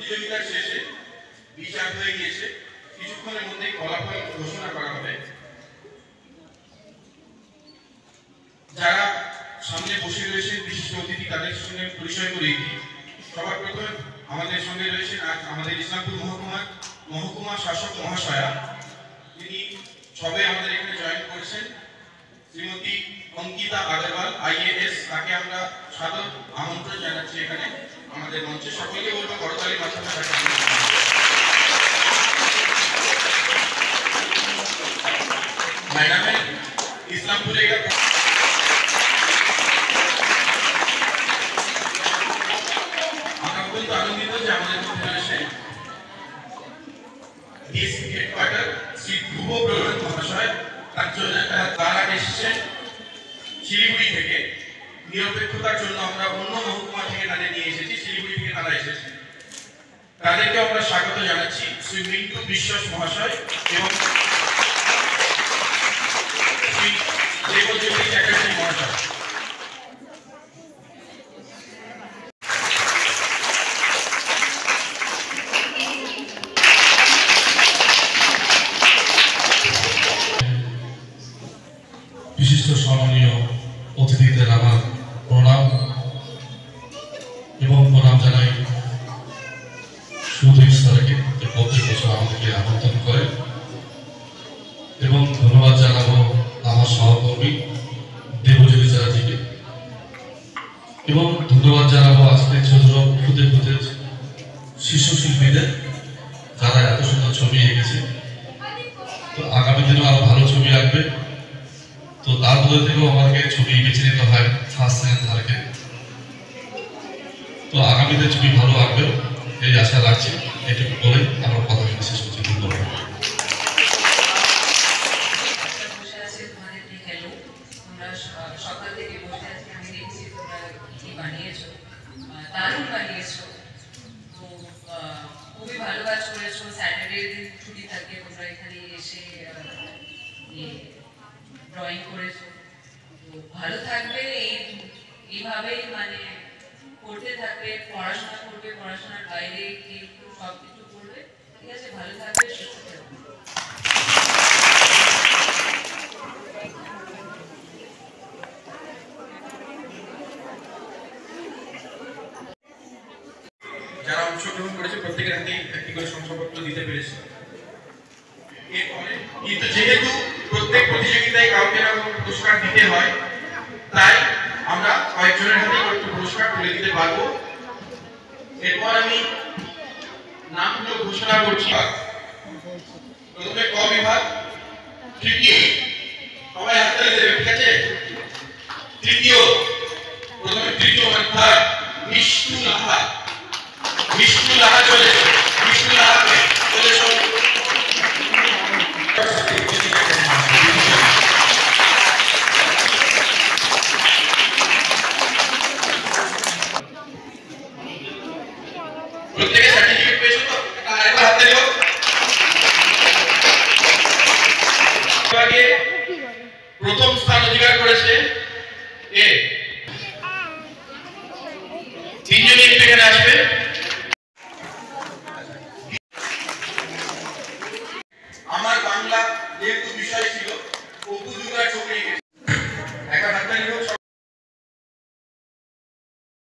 প্রতিযোগিতার শেষে বিচার হয়ে গিয়েছে, কিছুক্ষণের মধ্যেই ফলাফল ঘোষণা করা হবে। যারা সামনে বসে রয়েছেন বিশিষ্ট অতিথি, তাদের সঙ্গে পরিচয় করিয়ে দিই। সবার প্রথমে আমাদের সঙ্গে রয়েছেন আমাদের ইসলামপুর মহকুমা শাসক মহাশয়া, তিনি সবে আমাদের এখানে জয়েন করেছেন, শ্রীমতী অঙ্কিতা আগরওয়াল IAS। তাকে আমরা সাদর আমন্ত্রণ জানাচ্ছি এখানে আমাদের মঞ্চে। সকলকে বলবো করতালির মাধ্যমে ম্যাডামের ইসলামপুরে আমরা অত্যন্ত আনন্দিত যে আমাদের মধ্যে রয়েছে ডিএসপি হেডকোয়ার্টার শ্রী ধ্রুব প্রধান মহাশয়। তারা এসেছেন শিলিগুড়ি থেকে, নিরপেক্ষতার জন্য আমরা অন্য মহকুমা থেকে তাদের নিয়ে এসেছি, শিলিগুড়ি থেকে তারা এসেছেন। তাদেরকে আমরা স্বাগত জানাচ্ছি শ্রী মিন্টু বিশ্বাস মহাশয় এবং শ্রী দেবজ্যোতি চ্যাটার্জি মহাশয়। বিশিষ্ট সম্মানীয় অতিথিদের আমার প্রণাম এবং প্রণাম জানাই সুদীপ স্যারকে, প্রত্যেক বছর আমাদেরকে আমন্ত্রণ করে, এবং ধন্যবাদ জানাবো আমার সহকর্মী দেবজ্যোতি চ্যাটার্জিকে, এবং ধন্যবাদ জানাবো আজকে ছোট খুদে খুদে শিশু শিল্পীদের, যারা এত সুন্দর ছবি এঁকেছে। তো আগামী দিনেও আরো ভালো ছবি আঁকবে। তো তার মধ্যে থেকেও আমাকে ছবি বেছে নিতে হয় ফার্স্ট সেকেন্ড থার্ডকে। তো আগামীতে ছবি ভালো আঁকবে এই আশা রাখছি। এটুকু বলে আমার কথা শেষ করছি। ধন্যবাদ। সকাল থেকে বসে আছি, আমি দেখছি তোমরা কি বানিয়েছো, দারুণ বানিয়েছো। তো খুবই ভালো কাজ করেছো। স্যাটারডে দিন ছুটি থাকে, তোমরা এখানে এসে ড্রয়িং করেছো। তো ভালো থাকবে, এইভাবেই মানে করতে থাকবে, পড়াশোনা করবে, পড়াশোনার বাইরে সব কিছু করবে। ঠিক আছে, ভালো থাকবে, সুস্থ থাকবে। যারা অংশগ্রহণ করেছে প্রত্যেকের হাতেই একটি করে শংসাপত্র দিতে পেরেছে। কিন্তু যেহেতু প্রত্যেক প্রতিযোগিতায় কাউকে না কাউকে পুরস্কার দিতে হয়, তাই আমরা কয়েকজনের হাতে কয়েকটি পুরস্কার তুলে দিতে পারবো। এরপর আমি নামগুলো ঘোষণা করছি। প্রথমে ক বিভাগ তৃতীয়, সবাই হাত তালি দেবে, ঠিক আছে? তৃতীয়, প্রথমে তৃতীয় মানে থার্ড, মিষ্টু লাহা। মিষ্টু লাহা চলে, মিষ্টু লাহাকে চলে শোন। প্রত্যেকে সার্টিফিকেট পেয়েছো তো? আরেকবার হাতে দিও। বিভাগে প্রথম স্থান অধিকার করেছে এ। তিনজনই এখানে আসবে।